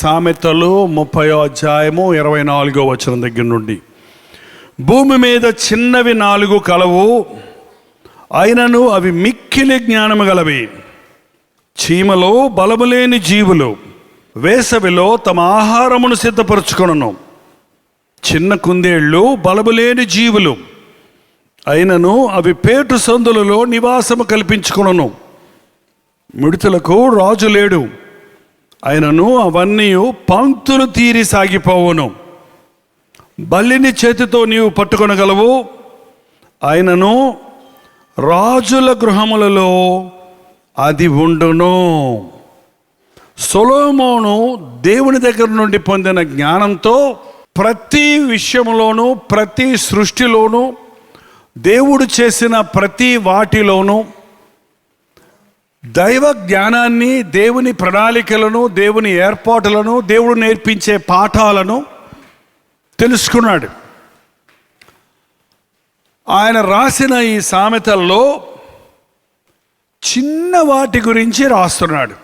సామెతలు 30వ అధ్యాయము 24వ వచనం దగ్గర నుండి, భూమి మీద చిన్నవి 4 కలవు, అయినను అవి మిక్కిలి జ్ఞానము గలవి. చీమలో బలము లేని జీవులు వేసవిలో తమ ఆహారమును సిద్ధపరచుకొనును. చిన్న కుందేళ్ళు బలము లేని జీవులు, అయినను అవి పేటు సందులలో నివాసము కల్పించుకొనును. మిడతలకు రాజు లేడు, అయినను అవన్నీ పంక్తులు తీరి సాగిపోవును. బల్లిని చేతితో నీవు పట్టుకొనగలవు, అయినను రాజుల గృహములలో అది ఉండును. సొలొమోను దేవుని దగ్గర నుండి పొందిన జ్ఞానంతో ప్రతి విషయంలోనూ, ప్రతి సృష్టిలోనూ, దేవుడు చేసిన ప్రతి వాటిలోనూ దైవ జ్ఞానాన్ని, దేవుని ప్రణాళికలను, దేవుని ఏర్పాటులను, దేవుడు నేర్పించే పాఠాలను తెలుసుకున్నాడు. ఆయన రాసిన ఈ సామెతల్లో చిన్న వాటి గురించి రాస్తున్నాడు.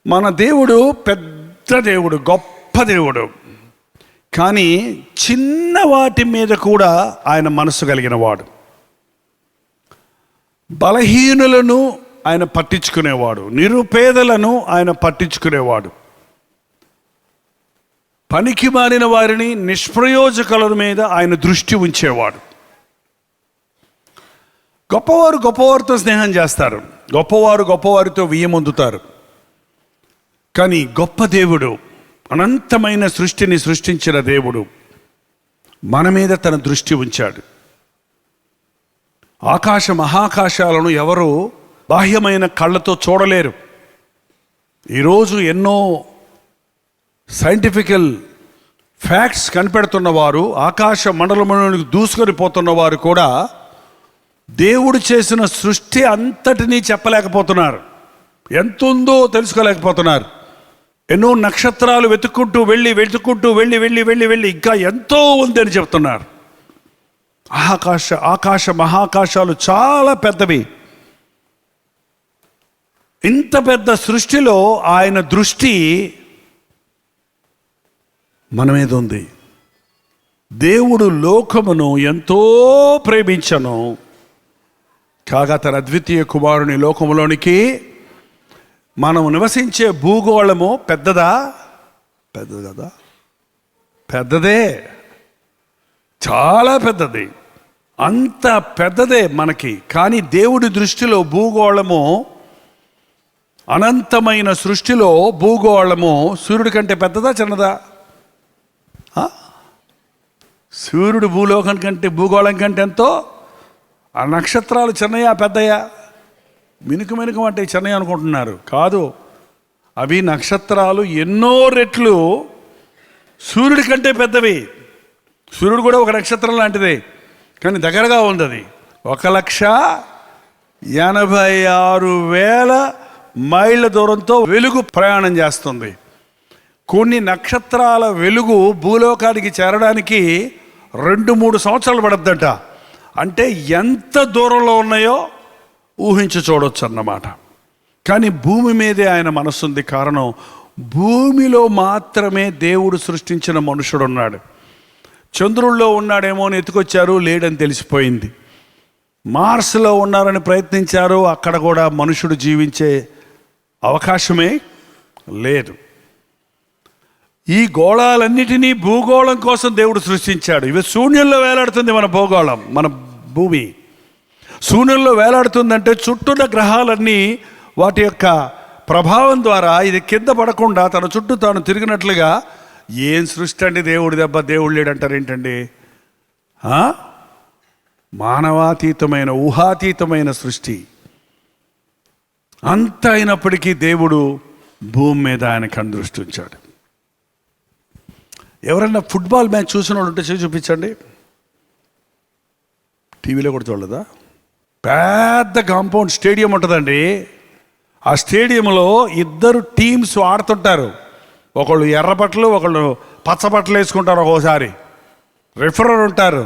మన దేవుడు పెద్ద దేవుడు, గొప్ప దేవుడు, కానీ చిన్న వాటి మీద కూడా ఆయన మనసు కలిగిన వాడు. బలహీనులను ఆయన పట్టించుకునేవాడు, నిరుపేదలను ఆయన పట్టించుకునేవాడు, పనికి మారిన వారిని, నిష్ప్రయోజకుల మీద ఆయన దృష్టి ఉంచేవాడు. గొప్పవారు గొప్పవారితో స్నేహం చేస్తారు, గొప్పవారు గొప్పవారితో వియ్యమొందుతారు. కానీ గొప్ప దేవుడు, అనంతమైన సృష్టిని సృష్టించిన దేవుడు మన మీద తన దృష్టి ఉంచాడు. ఆకాశ మహాకాశాలను ఎవరు బాహ్యమైన కళ్ళతో చూడలేరు. ఈరోజు ఎన్నో సైంటిఫికల్ ఫ్యాక్ట్స్ కనిపెడుతున్నవారు, ఆకాశ మండలంలోనికి దూసుకొని పోతున్నవారు కూడా దేవుడు చేసిన సృష్టి అంతటినీ చెప్పలేకపోతున్నారు, ఎంత ఉందో తెలుసుకోలేకపోతున్నారు. ఎన్నో నక్షత్రాలు వెతుక్కుంటూ వెళ్ళి ఇంకా ఎంతో ఉందని చెప్తున్నారు. ఆకాశ మహాకాశాలు చాలా పెద్దవి. ఇంత పెద్ద సృష్టిలో ఆయన దృష్టి మన మీద ఉంది. దేవుడు లోకమును ఎంతో ప్రేమించను, కాగా తన అద్వితీయ కుమారుని లోకములోనికి, మనం నివసించే భూగోళము పెద్దది కదా, పెద్దదే, చాలా పెద్దది, అంత పెద్దదే మనకి. కానీ దేవుడి దృష్టిలో భూగోళము, అనంతమైన సృష్టిలో భూగోళము సూర్యుడి కంటే పెద్దదా చిన్నదా? సూర్యుడు భూలోకం కంటే, భూగోళం కంటే ఎంతో. ఆ నక్షత్రాలు చిన్నయా పెద్దయా? మినుకు అంటే చిన్నవి అనుకుంటున్నారు, కాదు. అవి నక్షత్రాలు ఎన్నో రెట్లు సూర్యుడి కంటే పెద్దవి. సూర్యుడు కూడా ఒక నక్షత్రం లాంటిదే, కానీ దగ్గరగా ఉంది. అది 1,86,000 మైళ్ళ దూరంతో వెలుగు ప్రయాణం చేస్తుంది. కొన్ని నక్షత్రాల వెలుగు భూలోకానికి చేరడానికి 2-3 సంవత్సరాలు పడుతుందట. అంటే ఎంత దూరంలో ఉన్నాయో ఊహించి చూడవచ్చు అన్నమాట. కానీ భూమి మీదే ఆయన మనసు ఉంది. కారణం, భూమిలో మాత్రమే దేవుడు సృష్టించిన మనుషుడు ఉన్నాడు. చంద్రుల్లో ఉన్నాడేమో అని ఎత్తుకొచ్చారు, లేడని తెలిసిపోయింది. మార్స్లో ఉన్నారని ప్రయత్నించారు, అక్కడ కూడా మనుషుడు జీవించే అవకాశమే లేదు. ఈ గోళాలన్నిటినీ భూగోళం కోసం దేవుడు సృష్టించాడు. ఇవి శూన్యంలో వేలాడుతుంది మన భూగోళం, మన భూమి శూన్యంలో వేలాడుతుందంటే చుట్టూన్న గ్రహాలన్నీ వాటి యొక్క ప్రభావం ద్వారా ఇది కింద పడకుండా తన చుట్టూ తాను తిరిగినట్లుగా. ఏం సృష్టి అండి దేవుడి దెబ్బ, దేవుడు లేడంటారు ఏంటండి? మానవాతీతమైన, ఊహాతీతమైన సృష్టి. అంత అయినప్పటికీ దేవుడు భూమి మీద ఆయన కనుదృష్టి ఉంచాడు. ఎవరన్నా ఫుట్బాల్ మ్యాచ్ చూసిన వాళ్ళు ఉంటే చూపించండి. టీవీలో కూడా చూడలేదా? పెద్ద కాంపౌండ్ స్టేడియం ఉంటుందండి. ఆ స్టేడియంలో 2 టీమ్స్ ఆడుతుంటారు. ఒకళ్ళు ఎర్ర బట్టలు, ఒకళ్ళు పచ్చ బట్టలు వేసుకుంటారు. ఒక్కోసారి రిఫరర్ ఉంటారు.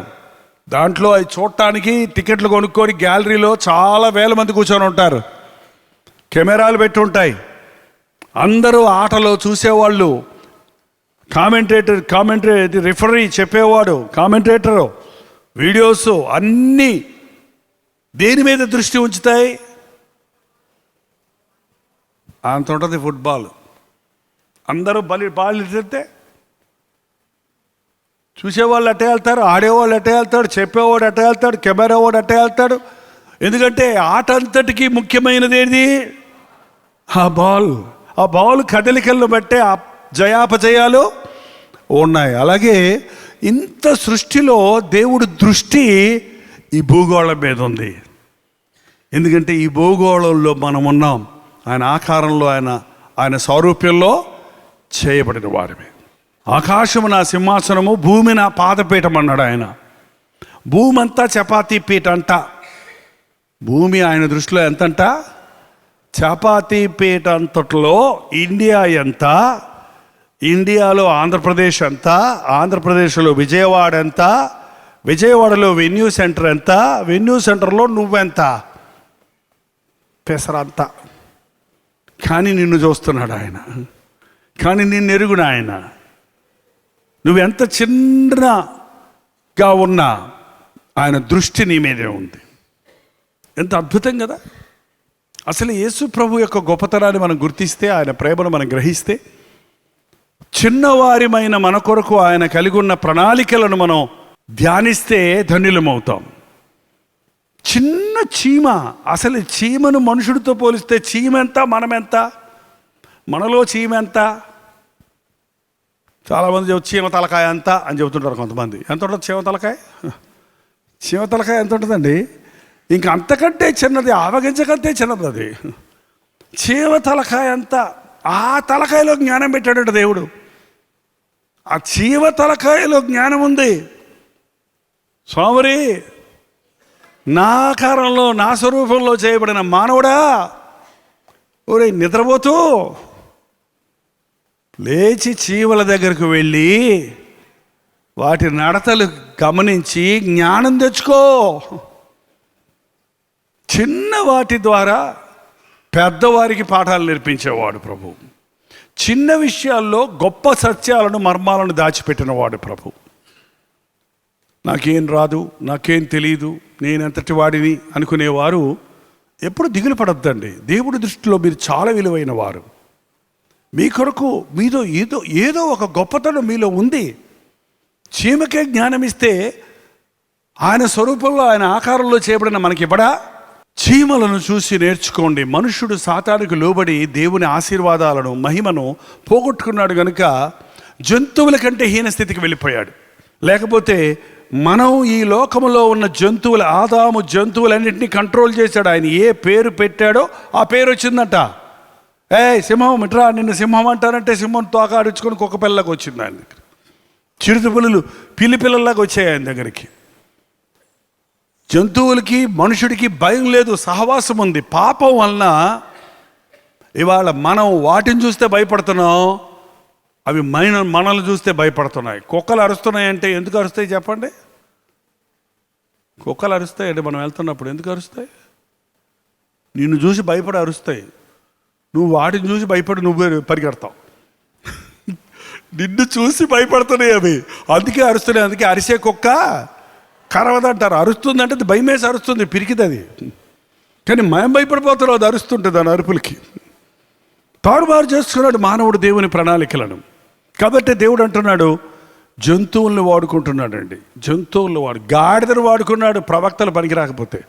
దాంట్లో అవి చూడటానికి టికెట్లు కొనుక్కొని గ్యాలరీలో చాలా వేల మంది కూర్చొని ఉంటారు. కెమెరాలు పెట్టి ఉంటాయి. అందరూ ఆటలో చూసేవాళ్ళు, కామెంటరీ రిఫరీ చెప్పేవాడు, కామెంటేటరు, వీడియోస్ అన్నీ దేని మీద దృష్టి ఉంచుతాయి? అంత ఉంటుంది ఫుట్బాల్. అందరూ బాల్ ఇస్తే చూసేవాళ్ళు అట్టే వెళ్తారు, ఆడేవాళ్ళు అట్టే వెళ్తాడు, చెప్పేవాడు అట్టే వెళ్తాడు, కెమెరా వాడు అట్టే వెళ్తాడు. ఎందుకంటే ఆట అంతటికీ ముఖ్యమైనది ఏంటి? ఆ బాల్ కదలికలను బట్టే ఆ జయాపజయాలు ఉన్నాయి. అలాగే ఇంత సృష్టిలో దేవుడి దృష్టి ఈ భూగోళం మీద ఉంది. ఎందుకంటే ఈ భూగోళంలో మనం ఉన్నాం. ఆయన ఆకారంలో, ఆయన సారూప్యంలో చేయబడిన వారిమే. ఆకాశము నా సింహాసనము, భూమి నా పాదపీఠం అన్నాడు ఆయన. భూమి అంతా చపాతీ పీఠ అంట. భూమి ఆయన దృష్టిలో ఎంతంట? చపాతీ పీఠ అంతట్లో ఇండియా ఎంత, ఇండియాలో ఆంధ్రప్రదేశ్ ఎంత, ఆంధ్రప్రదేశ్లో విజయవాడ ఎంత, విజయవాడలో వెన్యూ సెంటర్ ఎంత, వెన్యూ సెంటర్లో నువ్వెంత, పెసరంత. కానీ నిన్ను చూస్తున్నాడు ఆయన, కానీ నిన్ను ఎరుగున ఆయన. నువ్వెంత చిన్నగా ఉన్నా ఆయన దృష్టి నీ మీదే ఉంది. ఎంత అద్భుతం కదా! అసలు యేసు ప్రభు యొక్క గొప్పతనాన్ని మనం గుర్తిస్తే, ఆయన ప్రేమను మనం గ్రహిస్తే, చిన్నవారిమైన మన కొరకు ఆయన కలిగి ఉన్న ప్రణాళికలను మనం ధ్యానిస్తే ధన్యులమవుతాం. చిన్న చీమ, అసలు చీమను మనుషుడితో పోలిస్తే చీమ ఎంత, మనమెంత? మనలో చీమ ఎంత? చాలామంది చీమ తలకాయ ఎంత అని చెబుతుంటారు కొంతమంది. ఎంత ఉంటుంది చీమ తలకాయ? చీమ తలకాయ ఎంత ఉంటుందండి? ఇంక అంతకంటే చిన్నది, ఆవగించకంటే చిన్నది అది. చీమ తలకాయ ఎంత? ఆ తలకాయలో జ్ఞానం పెట్టాడట దేవుడు. ఆ చీమ తలకాయలో జ్ఞానం ఉంది. స్వామి, నా ఆకారంలో, నా స్వరూపంలో చేయబడిన మానవుడా, ఒరే నిద్రపోతూ లేచి చీమల దగ్గరకు వెళ్ళి వాటి నడతలు గమనించి జ్ఞానం తెచ్చుకో. చిన్న వాటి ద్వారా పెద్దవారికి పాఠాలు నేర్పించేవాడు ప్రభు. చిన్న విషయాల్లో గొప్ప సత్యాలను, మర్మాలను దాచిపెట్టినవాడు ప్రభు. నాకేం రాదు, నాకేం తెలియదు, నేనెంతటి వాడిని అనుకునేవారు ఎప్పుడు దిగులు పడద్దండి. దేవుడి దృష్టిలో మీరు చాలా విలువైన వారు. మీ కొరకు మీతో ఏదో ఒక గొప్పతనం మీలో ఉంది. చీమకే జ్ఞానం ఇస్తే ఆయన స్వరూపంలో, ఆయన ఆకారంలో చేయబడిన మనకి ఇవ్వడా? చీమలను చూసి నేర్చుకోండి. మనుష్యుడు సాతానుకు లోబడి దేవుని ఆశీర్వాదాలను, మహిమను పోగొట్టుకున్నాడు కనుక జంతువుల కంటే హీన స్థితికి వెళ్ళిపోయాడు. లేకపోతే మనం ఈ లోకములో ఉన్న జంతువుల, ఆదాము జంతువులన్నింటినీ కంట్రోల్ చేశాడు. ఆయన ఏ పేరు పెట్టాడో ఆ పేరు వచ్చిందట. సింహం ఇట్రా, నిన్ను సింహం అంటారంటే సింహం తోక ఆడించుకొని కుక్క పిల్లలకు వచ్చింది ఆయన దగ్గర. చిరుత పులులు పిల్లి పిల్లల్లాగా వచ్చాయి ఆయన దగ్గరికి. జంతువులకి, మనుషుడికి భయం లేదు, సహవాసం ఉంది. పాపం వలన ఇవాళ మనం వాటిని చూస్తే భయపడుతున్నాం, అవి మనల్ని చూస్తే భయపడుతున్నాయి. కుక్కలు అరుస్తున్నాయి అంటే ఎందుకు అరుస్తాయి చెప్పండి? కుక్కలు అరుస్తాయి అంటే మనం వెళ్తున్నప్పుడు ఎందుకు అరుస్తాయి? నిన్ను చూసి భయపడి అరుస్తాయి. నువ్వు వాటిని చూసి భయపడి నువ్వే పరిగెడతావు. నిన్ను చూసి భయపడుతున్నాయి అవి, అందుకే అరుస్తున్నాయి. అందుకే అరిసే కుక్క కరవదంటారు. అరుస్తుందంటే అది భయమేసి అరుస్తుంది, పిరికిది అది. కానీ మేము భయపడిపోతున్నాం అది అరుస్తుంటుంది. దాని అరుపులకి తారుమారు చేసుకున్నాడు మానవుడు దేవుని ప్రణాళికలను. కాబట్టి దేవుడు అంటున్నాడు, జంతువులను వాడుకుంటున్నాడండి. జంతువులను గాడిదను వాడుకున్నాడు. ప్రవక్తలు పనికి రాకపోతే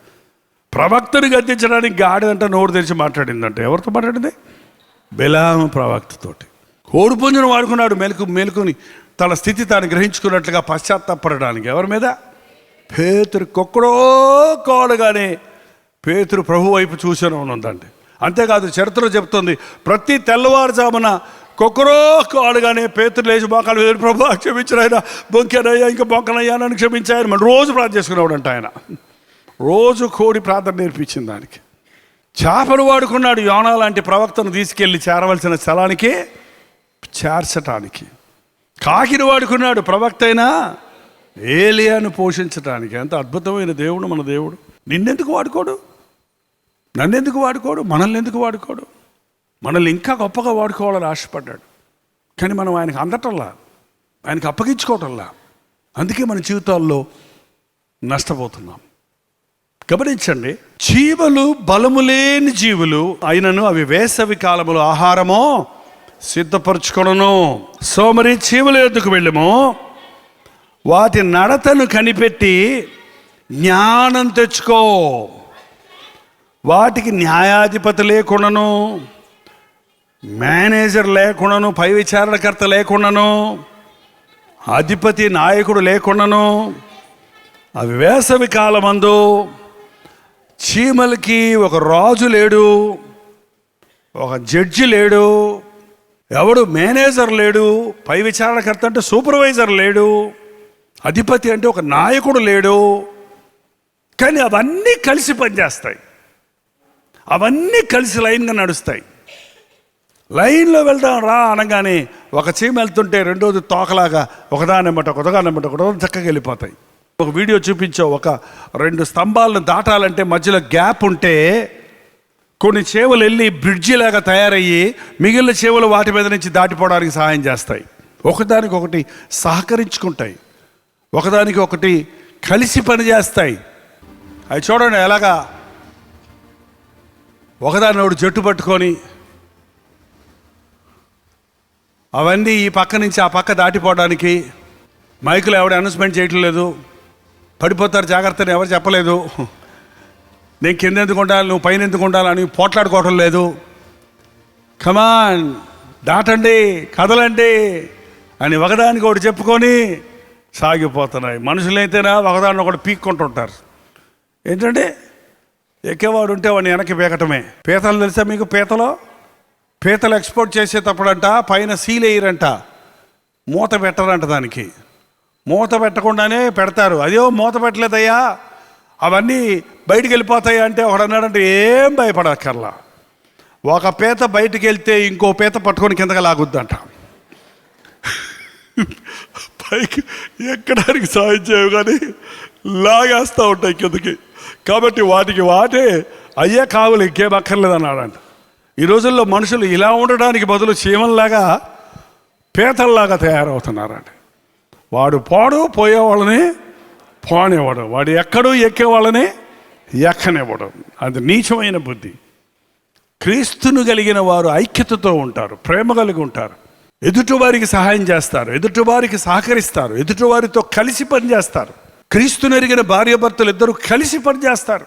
ప్రవక్తను గద్దించడానికి గాడిదంట నోరు తెరిచి మాట్లాడిందంటే ఎవరితో మాట్లాడింది? బెలాము ప్రవక్తతోటి. కోడిపుంజును వాడుకున్నాడు మేలుకొని తన స్థితి తాను గ్రహించుకున్నట్లుగా పశ్చాత్తాపడడానికి. ఎవరి మీద? పేతురు. కొక్కడో కోడగానే పేతురు ప్రభు వైపు చూసాను ఉందండి. అంతేకాదు, చరిత్ర చెప్తుంది, ప్రతి తెల్లవారుజామున కొక్కరో కాడుగానే పేతురు లేచి మోకాలు వేసి ప్రభు క్షమించిన ఆయన, బొంకెనయ్యా ఇంకా బొంకనయ్యా నన్ను క్షమించాయని మనం రోజు ప్రార్థన చేసుకునేవాడంట ఆయన. రోజు కోడి ప్రార్థన నేర్పించింది దానికి. చేపను వాడుకున్నాడు యోనా లాంటి ప్రవక్తను తీసుకెళ్ళి చేరవలసిన స్థలానికి చేర్చటానికి. కాకిని వాడుకున్నాడు ప్రవక్త అయినా ఏలియాను పోషించటానికి. ఎంత అద్భుతమైన దేవుడు మన దేవుడు. నిన్నెందుకు వాడుకోడు? నన్నెందుకు వాడుకోడు? మనల్ని ఎందుకు వాడుకోడు? మనల్ని ఇంకా గొప్పగా వాడుకోవాలని ఆశపడ్డాడు. కానీ మనం ఆయనకు అందటంలా, ఆయనకు అప్పగించుకోవటంలా. అందుకే మన జీవితాల్లో నష్టపోతున్నాం. గమనించండి, చీమలు బలము లేని జీవులు అయినను అవి వేసవి కాలములో ఆహారమో సిద్ధపరచుకొనును. సోమరి చీమల యొద్దకు వెళ్ళము, వాటి నడతను కనిపెట్టి జ్ఞానం తెచ్చుకో. వాటికి న్యాయాధిపతి లేకుండాను, మేనేజర్ లేకుండాను, పై విచారణకర్త లేకుండాను, అధిపతి నాయకుడు లేకుండాను, అవి వేసవి కాలమందు చీమలకి ఒక రాజు లేడు, ఒక జడ్జి లేడు, ఎవడు మేనేజర్ లేడు, పై విచారణకర్త అంటే సూపర్వైజర్ లేడు, అధిపతి అంటే ఒక నాయకుడు లేడు. కానీ అవన్నీ కలిసి పనిచేస్తాయి, అవన్నీ కలిసి లైన్గా నడుస్తాయి. లైన్లో వెళ్దాం రా అనగానే ఒక చీమ వెళ్తుంటే రెండోది తోకలాగా ఒకదానెమ్మట ఒకదాని చక్కగా వెళ్ళిపోతాయి. ఒక వీడియో చూపించావు, ఒక 2 స్తంభాలను దాటాలంటే మధ్యలో గ్యాప్ ఉంటే కొన్ని చేవలు వెళ్ళి బ్రిడ్జిలాగా తయారయ్యి మిగిలిన చేవలు వాటి మీద నుంచి దాటిపోవడానికి సహాయం చేస్తాయి. ఒకదానికొకటి సహకరించుకుంటాయి, ఒకదానికొకటి కలిసి పనిచేస్తాయి. అవి చూడండి ఎలాగా ఒకదాని జట్టు పట్టుకొని అవన్నీ ఈ పక్క నుంచి ఆ పక్క దాటిపోవడానికి మైకులు ఎవరు అనౌన్స్మెంట్ చేయటం లేదు. పడిపోతారు జాగ్రత్తని ఎవరు చెప్పలేదు. నేను కింద ఎందుకు ఉండాలి, నువ్వు పైన ఎందుకు ఉండాలని పోట్లాడుకోవటం లేదు. కమాన్ దాటండి, కదలండి అని ఒకదానికి ఒకటి చెప్పుకొని సాగిపోతున్నాయి. మనుషులైతేనా ఒకదాన్ని ఒకటి పీక్కుంటుంటారు. ఏంటంటే ఎక్కేవాడు ఉంటే వాడిని వెనక్కి పీకటమే. పీతలు తెలుసా మీకు? పీతలు ఎక్స్పోర్ట్ చేసేటప్పుడంట పైన సీల్ వేయరంట, మూత పెట్టరంట. దానికి మూత పెట్టకుండానే పెడతారు. అదే మూత పెట్టలేదయ్యా అవన్నీ బయటికి వెళ్ళిపోతాయి అంటే ఒకడు అన్నాడంటే ఏం భయపడక్కర్లా. ఒక పీత బయటికి వెళ్తే ఇంకో పీత పట్టుకొని కిందకి లాగుద్దంట. పైకి ఎక్కడానికి సాయం చేయవు కానీ లాగేస్తూ ఉంటాయి కిందకి. కాబట్టి వాటికి వాటే అయ్యే కావులు ఇంకేం అక్కర్లేదు అన్నాడంట. ఈ రోజుల్లో మనుషులు ఇలా ఉండడానికి బదులు చీమల్లాగా పీతల్లాగా తయారవుతున్నారంట. వాడు పోయేవాళ్ళని పోనివ్వడం, వాడు ఎక్కడూ ఎక్కేవాళ్ళని ఎక్కనివ్వడం. అది నీచమైన బుద్ధి. క్రీస్తును కలిగిన వారు ఐక్యతతో ఉంటారు, ప్రేమ కలిగి ఉంటారు, ఎదుటివారికి సహాయం చేస్తారు, ఎదుటివారికి సహకరిస్తారు, ఎదుటివారితో కలిసి పనిచేస్తారు. క్రీస్తును ఎరిగిన భార్యాభర్తలు ఇద్దరు కలిసి పనిచేస్తారు.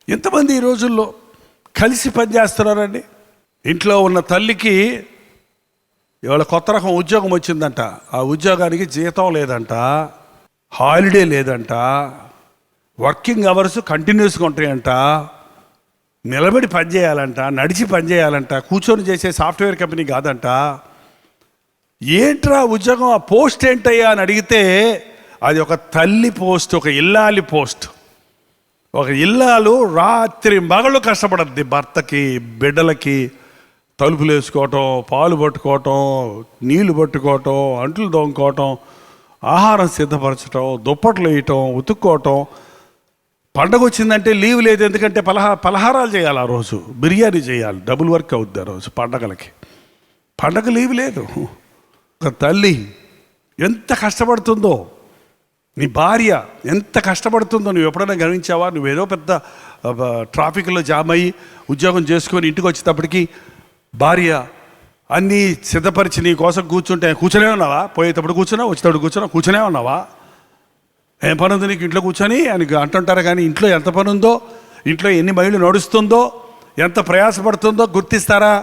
ఎంతమంది ఈ రోజుల్లో కలిసి పనిచేస్తున్నారండి? ఇంట్లో ఉన్న తల్లికి ఇవాళ కొత్త రకం ఉద్యోగం వచ్చిందంట. ఆ ఉద్యోగానికి జీతం లేదంట, హాలిడే లేదంట, వర్కింగ్ అవర్స్ కంటిన్యూస్గా ఉంటాయంట, నిలబడి పనిచేయాలంట, నడిచి పనిచేయాలంట, కూర్చొని చేసే సాఫ్ట్వేర్ కంపెనీ కాదంట. ఏంట్రా ఉద్యోగం, ఆ పోస్ట్ ఏంటయ్యా అని అడిగితే అది ఒక తల్లి పోస్ట్, ఒక ఇల్లాలి పోస్ట్. ఒక ఇల్లాలు రాత్రి మగళ్ళు కష్టపడద్ది భర్తకి, బిడ్డలకి తలుపులు వేసుకోవటం, పాలు పట్టుకోవటం, నీళ్లు పట్టుకోవటం, అంట్లు దొంగకోవటం, ఆహారం సిద్ధపరచటం, దుప్పట్లు వేయటం, ఉతుక్కోవటం. పండగ వచ్చిందంటే లీవ్ లేదు, ఎందుకంటే పలహారాలు చేయాలి, ఆ రోజు బిర్యానీ చేయాలి, డబుల్ వర్క్ అవుద్ది ఆ రోజు పండగలకి. పండగ లీవ్ లేదు. ఒక తల్లి ఎంత కష్టపడుతుందో, నీ భార్య ఎంత కష్టపడుతుందో నువ్వు ఎప్పుడైనా గమనించావా? నువ్వేదో పెద్ద ట్రాఫిక్లో జామ్ అయ్యి ఉద్యోగం చేసుకొని ఇంటికి వచ్చేటప్పటికి భార్య అన్నీ సిద్ధపరిచి నీ కోసం కూర్చునే ఉన్నావా? పోయేటప్పుడు కూర్చున్నావు, వచ్చేటప్పుడు కూర్చునే ఉన్నావా? ఏం పని ఉంది నీకు ఇంట్లో కూర్చొని అని అంటుంటారు. కానీ ఇంట్లో ఎంత పని ఉందో, ఇంట్లో ఎన్ని మైళ్ళు నడుస్తుందో, ఎంత ప్రయాసపడుతుందో గుర్తిస్తారా?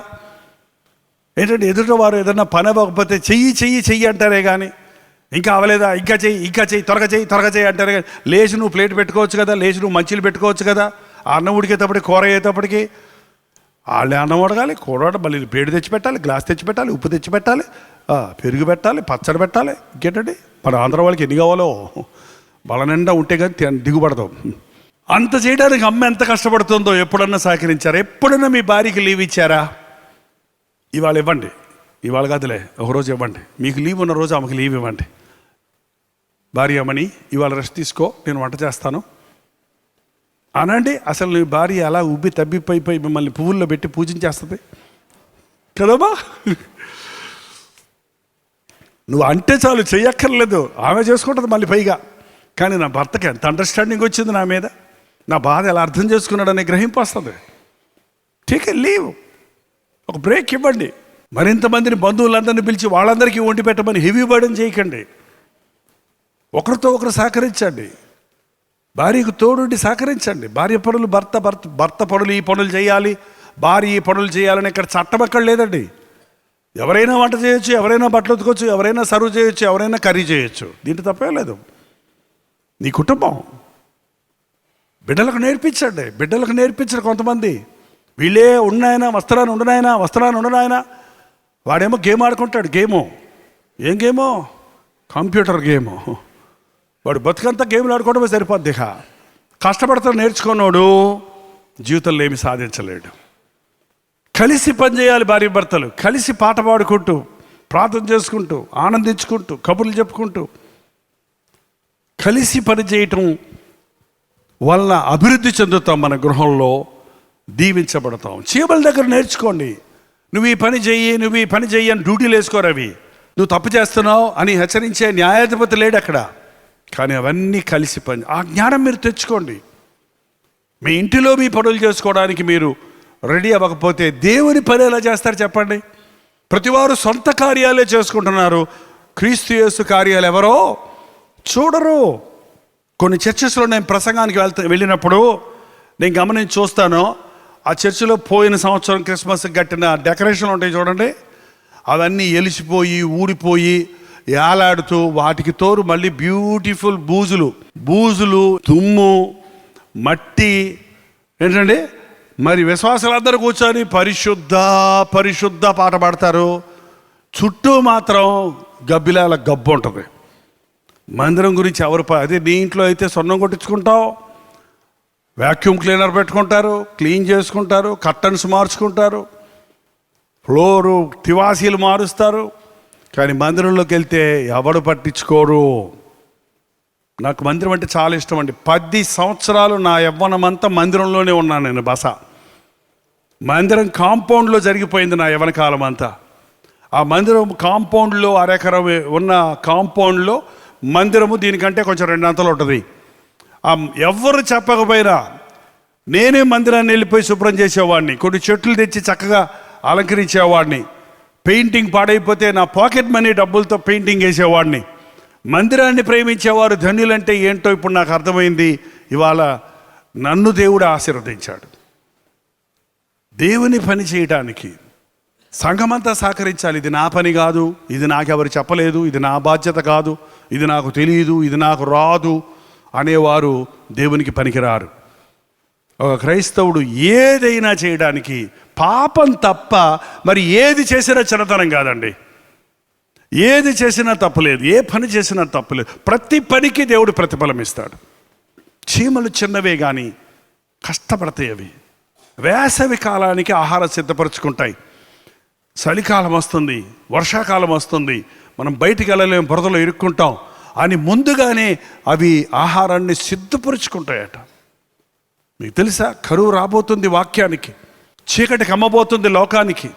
ఏంటంటే ఎదుట వారు ఏదన్నా పని అవ్వకపోతే చెయ్యి అంటారే కానీ ఇంకా అవ్వలేదా, ఇంకా చెయ్యి త్వరగా చెయ్యి అంటారే కానీ లేచి నువ్వు ప్లేట్ పెట్టుకోవచ్చు కదా, లేచి నువ్వు మంచిలు పెట్టుకోవచ్చు కదా. ఆ అన్నం ఉడికేటప్పటికి, కూర అయ్యేటప్పటికి వాళ్ళే అన్నం ఉడగాలి, కూర మళ్ళీ ప్లేట్ తెచ్చిపెట్టాలి, గ్లాస్ తెచ్చిపెట్టాలి, ఉప్పు తెచ్చిపెట్టాలి, పెరుగు పెట్టాలి, పచ్చడి పెట్టాలి. ఇంకేంటండి మన ఆంధ్ర వాళ్ళకి ఎన్ని కావాలో బల నిండా ఉంటే కానీ దిగుపడతాం. అంత చేయడానికి అమ్మ ఎంత కష్టపడుతుందో ఎప్పుడన్నా సహకరించారా? ఎప్పుడన్నా మీ భార్యకి లీవ్ ఇచ్చారా? ఇవాళ ఇవ్వండి, ఇవాళ కాదులే ఒకరోజు ఇవ్వండి. మీకు లీవ్ ఉన్న రోజు ఆమెకి లీవ్ ఇవ్వండి. భార్య అమ్మని ఇవాళ రెస్ట్ తీసుకో, నేను వంట చేస్తాను, అనండి. అసలు నీ భార్య అలా ఉబ్బి తబ్బిపోయిపోయి మిమ్మల్ని పువ్వుల్లో పెట్టి పూజించేస్తుంది కదమ్మా. నువ్వు అంటే చాలు, చెయ్యక్కర్లేదు, ఆమె చేసుకుంటుంది మళ్ళీ పైగా. కానీ నా భర్తకి ఎంత అండర్స్టాండింగ్ వచ్చింది నా మీద, నా బాధ ఎలా అర్థం చేసుకున్నాడనే గ్రహింపు వస్తుంది. టేక్ ఎ లీవ్, ఒక బ్రేక్ ఇవ్వండి. మరింతమందిని బంధువులందరినీ పిలిచి వాళ్ళందరికీ వండి పెట్టమని హెవీ బర్డెన్ చేయకండి. ఒకరితో ఒకరు సహకరించండి, భార్యకు తోడుండి సహకరించండి. భార్య పనులు భర్త పనులు, ఈ పనులు చేయాలి, భార్య ఈ పనులు చేయాలని ఇక్కడ చట్టం ఎక్కడ లేదండి. ఎవరైనా వంట చేయొచ్చు, ఎవరైనా బట్టలు ఉతుకోవచ్చు, ఎవరైనా సర్వ్ చేయొచ్చు, ఎవరైనా కర్రీ చేయొచ్చు. దీంట్లో తప్పే లేదు. నీ కుటుంబం బిడ్డలకు నేర్పించండి. బిడ్డలకు నేర్పించరు కొంతమంది. వీళ్ళే ఉన్నాయన వస్త్రాన్ని ఉండనాయన. వాడేమో గేమ్ ఆడుకుంటాడు. ఏం గేమో? Computer game. వాడు బతుకంతా గేమ్లు ఆడుకోవడమే సరిపోద్ది. కష్టపడతా నేర్చుకున్నాడు జీవితంలో ఏమి సాధించలేడు. కలిసి పనిచేయాలి భార్య భర్తలు, కలిసి పాట పాడుకుంటూ, ప్రార్థన చేసుకుంటూ, ఆనందించుకుంటూ, కబుర్లు చెప్పుకుంటూ కలిసి పనిచేయటం వలన అభివృద్ధి చెందుతాం. మన గృహంలో దీవించబడతాం. చీమల దగ్గర నేర్చుకోండి. నువ్వు ఈ పని చెయ్యి అని డ్యూటీలు వేసుకోరు. అవి నువ్వు తప్పు చేస్తున్నావు అని హెచ్చరించే న్యాయాధిపతి లేడు అక్కడ. కానీ అవన్నీ కలిసి పని, ఆ జ్ఞానం మీరు తెచ్చుకోండి. మీ ఇంటిలో మీ పనులు చేసుకోవడానికి మీరు రెడీ అవ్వకపోతే దేవుని పని ఎలా చేస్తారు చెప్పండి? ప్రతివారు సొంత కార్యాలే చేసుకుంటున్నారు, క్రీస్తు యేసు కార్యాలు ఎవరో చూడరు. కొన్ని చర్చెస్లో నేను ప్రసంగానికి వెళ్ళినప్పుడు నేను గమనించి చూస్తాను, ఆ చర్చిలో పోయిన సంవత్సరం క్రిస్మస్కి కట్టిన డెకరేషన్లు ఉంటాయి చూడండి, అవన్నీ ఎలిసిపోయి ఊడిపోయి ఏలాడుతూ, వాటికి తోరు మళ్ళీ బ్యూటిఫుల్ బూజులు, దుమ్ము, మట్టి ఏంటండి. మరి విశ్వాసాలందరూ కూర్చొని పరిశుద్ధ పాట పాడతారు. చుట్టూ మాత్రం గబ్బిలాల గబ్బు ఉంటుంది. మందిరం గురించి ఎవరు అదే నీ ఇంట్లో అయితే సొన్నం కొట్టించుకుంటావు, వ్యాక్యూమ్ క్లీనర్ పెట్టుకుంటారు, క్లీన్ చేసుకుంటారు, కర్టన్స్ మార్చుకుంటారు, ఫ్లోరు తివాసీలు మారుస్తారు. కానీ మందిరంలోకి వెళ్తే ఎవడు పట్టించుకోరు. నాకు మందిరం అంటే చాలా ఇష్టం అండి. 10 సంవత్సరాలు నా యవ్వనమంతా మందిరంలోనే ఉన్నాను నేను. మందిరం కాంపౌండ్లో జరిగిపోయింది నా యవ్వన కాలం అంతా. ఆ మందిరం కాంపౌండ్లో అరెకరం ఉన్న కాంపౌండ్లో మందిరము దీనికంటే కొంచెం 2 అంతలు ఉంటుంది. ఎవరు చెప్పకపోయినా నేనే మందిరాన్ని వెళ్ళిపోయి శుభ్రం చేసేవాడిని. కొన్ని చెట్లు తెచ్చి చక్కగా అలంకరించేవాడిని. పెయింటింగ్ పాడైపోతే నా పాకెట్ మనీ డబ్బులతో పెయింటింగ్ వేసేవాడిని. మందిరాన్ని ప్రేమించేవారు ధన్యులంటే ఏంటో ఇప్పుడు నాకు అర్థమైంది. ఇవాళ నన్ను దేవుడు ఆశీర్వదించాడు. దేవుని పని చేయడానికి సంఘమంతా సహకరించాలి. ఇది నా పని కాదు, ఇది నాకెవరు చెప్పలేదు, ఇది నా బాధ్యత కాదు, ఇది నాకు తెలియదు, ఇది నాకు రాదు అనేవారు దేవునికి పనికిరారు. ఒక క్రైస్తవుడు ఏదైనా చేయడానికి పాపం తప్ప మరి ఏది చేసినా చిన్నతనం కాదండి. ఏది చేసినా తప్పులేదు, ఏ పని చేసినా తప్పులేదు. ప్రతి పనికి దేవుడు ప్రతిఫలం ఇస్తాడు. చీమలు చిన్నవే కానీ కష్టపడతాయి. అవి వేసవి కాలానికి ఆహారం సిద్ధపరచుకుంటాయి. చలికాలం వస్తుంది, వర్షాకాలం వస్తుంది, మనం బయటికి వెళ్ళలేము, బురదలో ఇరుక్కుంటాం అని ముందుగానే అవి ఆహారాన్ని సిద్ధపరుచుకుంటాయట. మీకు తెలుసా, కరువు రాబోతుంది వాక్యానికి, చీకటి కమ్మబోతుంది లోకానికి.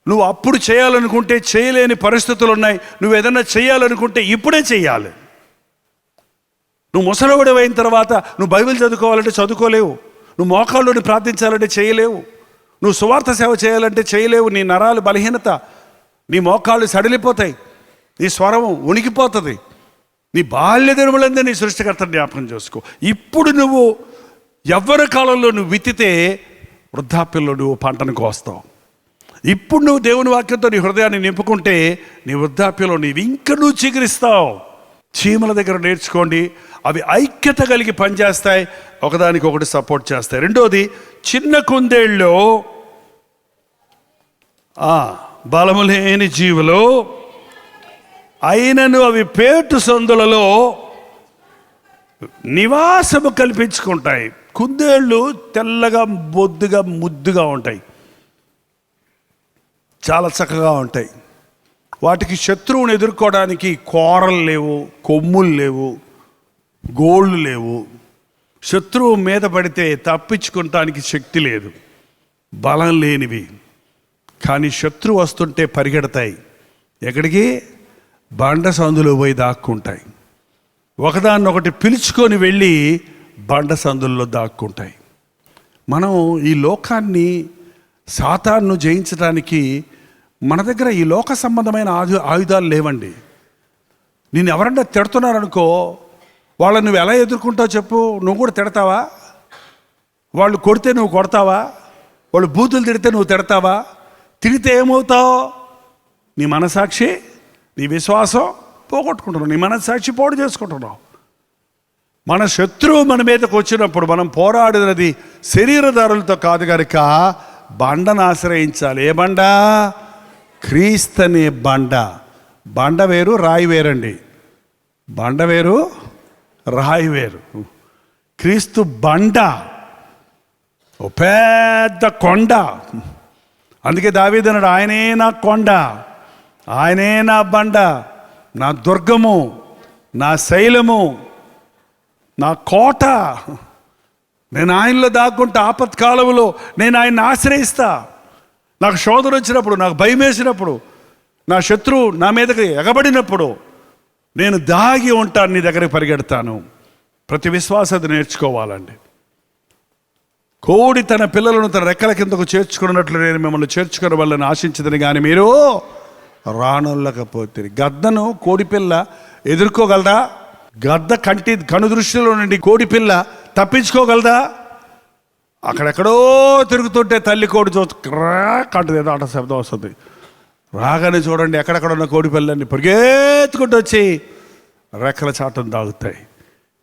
నువ్వు అప్పుడు చేయాలనుకుంటే చేయలేని పరిస్థితులు ఉన్నాయి. నువ్వు ఏదైనా చేయాలనుకుంటే ఇప్పుడే చేయాలి. నువ్వు ముసలివాడు అయిన తర్వాత నువ్వు బైబిల్ చదువుకోవాలంటే చదువుకోలేవు. నువ్వు మోకాళ్ళుని ప్రార్థించాలంటే చేయలేవు. నువ్వు సువార్త సేవ చేయాలంటే చేయలేవు. నీ నరాలు బలహీనత, నీ మోకాళ్ళు సడిలిపోతాయి, నీ స్వరం ఉనికిపోతుంది. నీ బాల్య దినములందే నీ సృష్టికర్తను జ్ఞాపకం చేసుకో. ఇప్పుడు నువ్వు యవ్వన కాలంలో నువ్వు విత్తితే వృద్ధాప్యంలో నువ్వు పంటను కోస్తావు. ఇప్పుడు నువ్వు దేవుని వాక్యంతో నీ హృదయాన్ని నింపుకుంటే నీ వృద్ధాప్యంలో నువ్వు చిగురిస్తావు. చీమల దగ్గర నేర్చుకోండి. అవి ఐక్యత కలిగి పనిచేస్తాయి, ఒకదానికొకటి సపోర్ట్ చేస్తాయి. రెండోది, చిన్న కుందేళ్ళు బలము లేని జీవులు అయినను అవి పేటు సందులలో నివాసము కల్పించుకుంటాయి. కుందేళ్ళు తెల్లగా బొద్దుగా ముద్దుగా ఉంటాయి, చాలా చక్కగా ఉంటాయి. వాటికి శత్రువుని ఎదుర్కోవడానికి కోరలు లేవు, కొమ్ములు లేవు, గోళ్ళు లేవు. శత్రువు మీద పడితే తప్పించుకోవటానికి శక్తి లేదు, బలం లేనివి. కానీ శత్రువు వస్తుంటే పరిగెడతాయి. ఎక్కడికి? బండ సందులో పోయి దాక్కుంటాయి. ఒకదాన్నొకటి పిలుచుకొని వెళ్ళి బండ సందుల్లో దాక్కుంటాయి. మనం ఈ లోకాన్ని, సాతాను జయించడానికి మన దగ్గర ఈ లోక సంబంధమైన ఆయుధాలు లేవండి. నేను ఎవరన్నా తిడుతున్నారనుకో, వాళ్ళని నువ్వు ఎలా ఎదుర్కొంటావు చెప్పు? నువ్వు కూడా తిడతావా? వాళ్ళు కొడితే నువ్వు కొడతావా? వాళ్ళు బూతులు తిడితే నువ్వు తిడతావా? తిడితే ఏమవుతావు? నీ మనసాక్షి, నీ విశ్వాసం పోగొట్టుకుంటున్నావు, నీ మనసాక్షి పోటు చేసుకుంటున్నావు. మన శత్రువు మన మీదకి వచ్చినప్పుడు మనం పోరాడినది శరీరధారులతో కాదు కనుక బండను ఆశ్రయించాలి. ఏ బండ? క్రీస్తనే బండ. బండ వేరు, రాయి వేరండి. బండ వేరు, రాయి వేరు. క్రీస్తు బండ, ఓ పెద్ద కొండ. అందుకే దావీదు అన్నాడు, ఆయనే నా కొండ, ఆయనే నా బండ, నా దుర్గము, నా శైలము, నా కోట. నేను ఆయనలో దాక్కుంటా. ఆపత్కాలంలో నేను ఆయన్ని ఆశ్రయిస్తా. నాకు శోధన వచ్చినప్పుడు, నాకు భయం వేసినప్పుడు, నా శత్రువు నా మీదకి ఎగబడినప్పుడు నేను దాగి ఉంటాను, నీ దగ్గరికి పరిగెడతాను. ప్రతి విశ్వాసత నేర్చుకోవాలండి. కోడి తన పిల్లలను తన రెక్కల కిందకు చేర్చుకున్నట్లు నేను మిమ్మల్ని చేర్చుకున్న వాళ్ళని ఆశించదని కానీ మీరు రానొల్లకపోతే. గద్దను కోడిపిల్ల ఎదుర్కోగలదా? గద్ద కనుదృష్టిలో నుండి కోడిపిల్ల తప్పించుకోగలదా? అక్కడెక్కడో తిరుగుతుంటే తల్లి కోడి కంటది, ఏదో ఆట శబ్దం వస్తుంది. రాగానే చూడండి, ఎక్కడెక్కడ ఉన్న కోడి పిల్లల్ని పరిగెత్తుకుంటూ వచ్చి రెక్కల చాటను దాగుతాయి.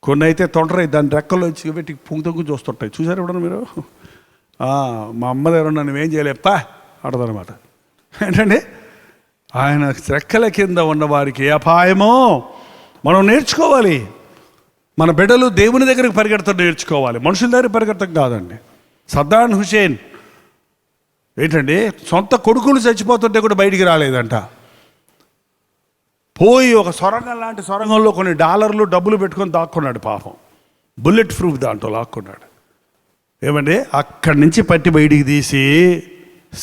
కొన్ని అయితే తొండరై దాని రెక్కల్లోంచి పెట్టి పొంగుతొంగు చూస్తుంటాయి. చూసారు ఇప్పుడు మీరు? మా అమ్మ దగ్గర నువ్వేం చేయలేప్పా ఆడదనమాట. ఏంటండి, ఆయన రెక్కల కింద ఉన్న వారికి ఏ అపాయమో మనం నేర్చుకోవాలి. మన బిడ్డలు దేవుని దగ్గరికి పరిగెడతాం నేర్చుకోవాలి, మనుషుల దగ్గర పరిగెడతాం కాదండి. సద్దాం హుసేన్ ఏంటండి, సొంత కొడుకులు చచ్చిపోతుంటే కూడా బయటికి రాలేదంట. పోయి ఒక సొరంగం లాంటి సొరంగంలో కొన్ని డాలర్లు డబ్బులు పెట్టుకొని దాక్కున్నాడు. పాపం బుల్లెట్ ప్రూఫ్ దాంట్లో లాక్కున్నాడు. ఏమండి, అక్కడి నుంచి పట్టి బయటికి తీసి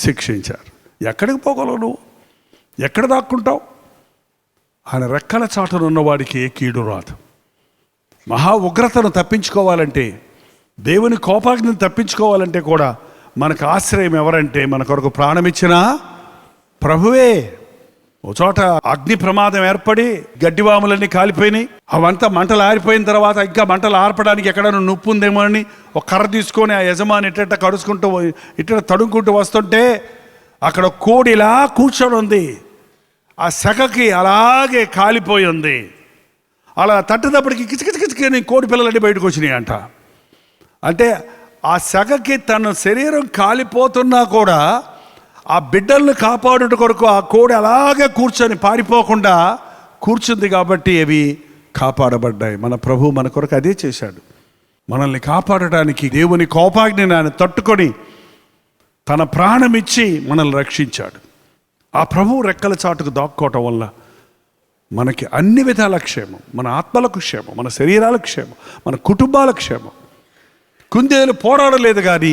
శిక్షించారు. ఎక్కడికి పోగలవు నువ్వు? ఎక్కడ దాక్కుంటావు? ఆయన రెక్కల చాటును ఉన్నవాడికి ఏ కీడు రాదు. మహా ఉగ్రతను తప్పించుకోవాలంటే, దేవుని కోపాగ్నిని తప్పించుకోవాలంటే కూడా మనకు ఆశ్రయం ఎవరంటే, మన కొరకు ప్రాణమిచ్చిన ప్రభువే. ఓ చోట అగ్ని ప్రమాదం ఏర్పడి గడ్డివాములన్నీ కాలిపోయినాయి. అవంతా మంటలు ఆరిపోయిన తర్వాత ఇంకా మంటలు ఆర్పడానికి ఎక్కడైనా నొప్పి ఉందేమో అని ఒక కర్ర తీసుకొని ఆ యజమాని ఇట్ట కడుచుకుంటూ ఇట్ట తడుముకుంటూ వస్తుంటే అక్కడ కోడిలా కూర్చొని ఉంది. ఆ సెగకి అలాగే కాలిపోయి ఉంది. అలా తట్టేటప్పటికి కిచకిచకిచని కోడి పిల్లలన్నీ బయటకు వచ్చినాయి అంట. అంటే ఆ సెగకి తన శరీరం కాలిపోతున్నా కూడా ఆ బిడ్డల్ని కాపాడుట కొరకు ఆ కోడి అలాగే కూర్చొని పారిపోకుండా కూర్చుంది కాబట్టి అవి కాపాడబడ్డాయి. మన ప్రభు మన కొరకు అదే చేశాడు. మనల్ని కాపాడటానికి దేవుని కోపాగ్నిని ఆయన తట్టుకొని తన ప్రాణం ఇచ్చి మనల్ని రక్షించాడు. ఆ ప్రభు రెక్కల చాటుకు దాక్కోవటం వల్ల మనకి అన్ని విధాల క్షేమం, మన ఆత్మలకు క్షేమం, మన శరీరాలకు క్షేమం, మన కుటుంబాలకు క్షేమం. కుందేలు పోరాడలేదు కానీ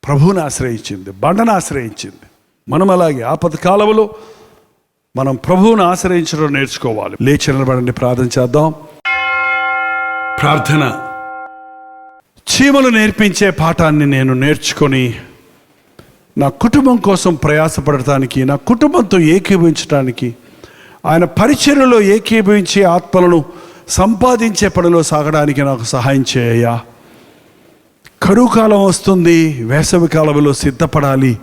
ప్రభువుని ఆశ్రయించింది, బండను ఆశ్రయించింది. మనం అలాగే ఆపద కాలంలో మనం ప్రభువుని ఆశ్రయించడం నేర్చుకోవాలి. లేచి నిలబడండి, ప్రార్థన చేద్దాం. ప్రార్థన. చీమలు నేర్పించే పాఠాన్ని నేను నేర్చుకొని నా కుటుంబం కోసం ప్రయాసపడటానికి, నా కుటుంబంతో ఏకీభవించడానికి, ఆయన పరిచర్యలో ఏకీభవించే ఆత్మలను సంపాదించే పనిలో సాగడానికి నాకు సహాయం చేయ్యా. కరువు కాలం వస్తుంది, వేసవి కాలంలో సిద్ధపడాలి.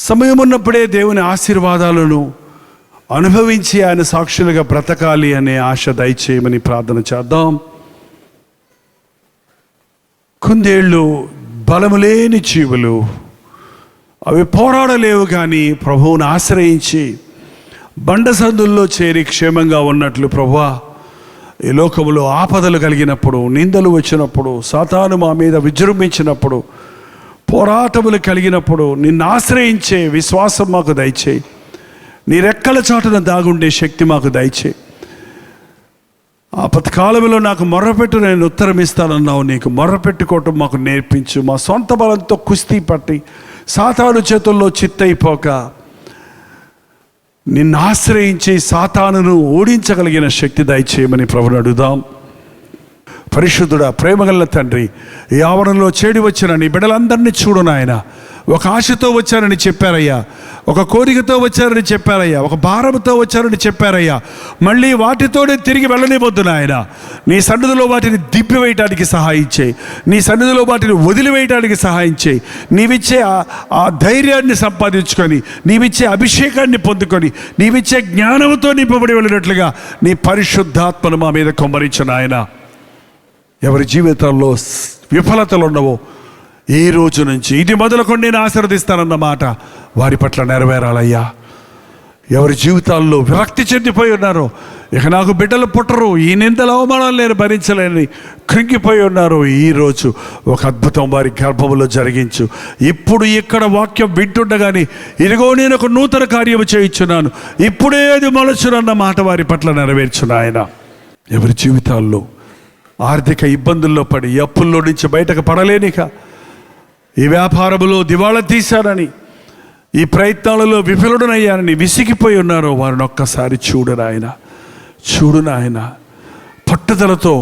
సమయం ఉన్నప్పుడే దేవుని ఆశీర్వాదాలను అనుభవించి ఆయన సాక్షులుగా బ్రతకాలి అనే ఆశ దయచేయమని ప్రార్థన చేద్దాం. కుందేళ్ళు బలము లేని జీవులు, అవి పోరాడలేవు కానీ ప్రభువుని ఆశ్రయించి బండ సందుల్లో చేరి క్షేమంగా ఉన్నట్లు ప్రభువా, ఈ లోకములో ఆపదలు కలిగినప్పుడు, నిందలు వచ్చినప్పుడు, సాతాను మా మీద విజృంభించినప్పుడు, పోరాటములు కలిగినప్పుడు నిన్ను ఆశ్రయించే విశ్వాసం మాకు దయచేయి. నీ రెక్కల చాటున దాగుండే శక్తి మాకు దయచేయి. ఆపత్కాలంలో నాకు మొర్రపెట్టు, నేను ఉత్తరం ఇస్తానన్నావు. నీకు మొర్రపెట్టుకోవటం మాకు నేర్పించు. మా సొంత బలంతో కుస్తీ పట్టి సాతాను చేతుల్లో చిత్తయిపోక నిన్ను ఆశ్రయించి సాతానును ఓడించగలిగిన శక్తి దయచేయమని ప్రభుని అడుగుదాం. పరిశుద్ధుడా, ప్రేమగల తండ్రి, ఈ ఆవరణలో చేడి వచ్చిన నీ బిడ్డలందరినీ చూడు నాయన. ఒక ఆశతో వచ్చారని చెప్పారయ్యా, ఒక కోరికతో వచ్చారని చెప్పారయ్యా, ఒక భారంతో వచ్చారని చెప్పారయ్యా. మళ్ళీ వాటితోనే తిరిగి వెళ్ళనివద్దు నాయన. నీ సన్నిధిలో వాటిని దిప్పివేయటానికి సహాయం చేయి. నీ సన్నిధిలో వాటిని వదిలివేయటానికి సహాయం చేయి. నీవిచ్చే ఆ ధైర్యాన్ని సంపాదించుకొని, నీవిచ్చే అభిషేకాన్ని పొందుకొని, నీవిచ్చే జ్ఞానంతో నింపబడి వెళ్ళినట్లుగా నీ పరిశుద్ధాత్మను మా మీద కుమ్మరించు నాయన. ఎవరి జీవితంలో విఫలతలు ఉన్నవో ఈ రోజు నుంచి ఇది మొదలుకొని నేను ఆశీర్వదిస్తానన్న మాట వారి పట్ల నెరవేరాలయ్యా. ఎవరి జీవితాల్లో విరక్తి చెందిపోయి ఉన్నారో, ఇక నాకు బిడ్డలు పుట్టరు, ఈ నిందల అవమానాలు నేను భరించలేని కృంగిపోయి ఉన్నారు, ఈరోజు ఒక అద్భుతం వారి గర్భంలో జరిగించు. ఇప్పుడు ఇక్కడ వాక్యం వింటుండగానే ఇదిగో నేను ఒక నూతన కార్యము చేయించున్నాను, ఇప్పుడే అది మొలచునన్న మాట వారి పట్ల నెరవేర్చును ఆయన. ఎవరి జీవితాల్లో ఆర్థిక ఇబ్బందుల్లో పడి అప్పుల్లో నుంచి బయటకు పడలేనిక, ఈ వ్యాపారంలో దివాళా తీశానని, ఈ ప్రయత్నాలలో విఫలుడనయ్యానని విసిగిపోయి ఉన్నారో వారిని ఒక్కసారి చూడు నాయన. చూడు నాయన. పట్టుదలతో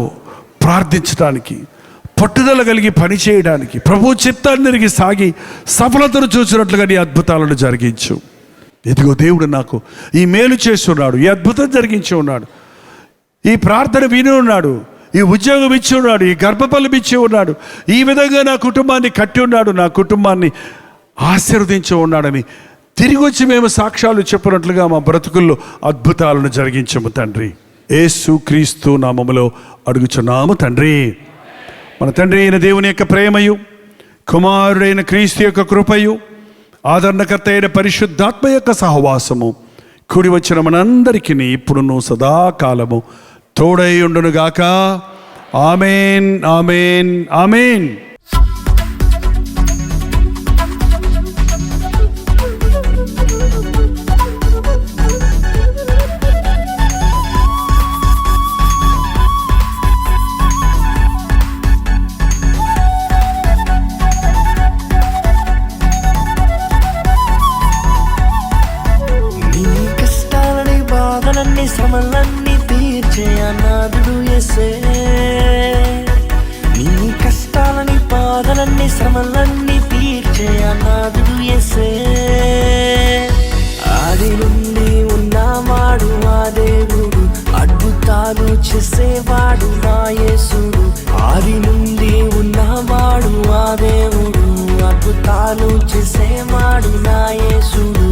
ప్రార్థించడానికి, పట్టుదల కలిగి పనిచేయడానికి, ప్రభు చిత్తాన్ని సాగి సఫలతను చూసినట్లుగా నీ అద్భుతాలను జరిగించు. ఇదిగో దేవుడు నాకు ఈ మేలు చేస్తున్నాడు, ఈ అద్భుతం జరిగించి ఉన్నాడు, ఈ ప్రార్థన విని ఉన్నాడు, ఈ ఉద్యోగం ఇచ్చి ఉన్నాడు, ఈ గర్భఫలం ఇచ్చి ఉన్నాడు, ఈ విధంగా నా కుటుంబాన్ని కట్టి ఉన్నాడు, నా కుటుంబాన్ని ఆశీర్వదించి ఉన్నాడని తిరిగి వచ్చి మేము సాక్ష్యాలు చెప్పినట్లుగా మా బ్రతుకుల్లో అద్భుతాలను జరిగించము తండ్రి. యేసు క్రీస్తు నామములో అడుగుచున్నాము తండ్రి. మన తండ్రి అయిన దేవుని యొక్క ప్రేమయు, కుమారుడైన క్రీస్తు యొక్క కృపయు, ఆదరణకర్త అయిన పరిశుద్ధాత్మ యొక్క సహవాసము కూడి వచ్చిన మనందరికీ ఇప్పుడును సదాకాలము తోడై ఉండునుగాక. ఆమేన్, ఆమేన్, ఆమేన్. శ్రమలన్నీ తీర్చే అనాథుడు యేసే. నీ కష్టాలని బాధలన్నీ శ్రమలన్నీ తీర్చే అనాథుడు యేసే. ఆది నుండి ఉన్నవాడు ఆ దేవుడు, అద్భుతాలు చేసేవాడు నా యేసుడు. ఆది నుండి ఉన్నవాడు ఆ దేవుడు, అద్భుతాలు చేసేవాడు నా యేసుడు.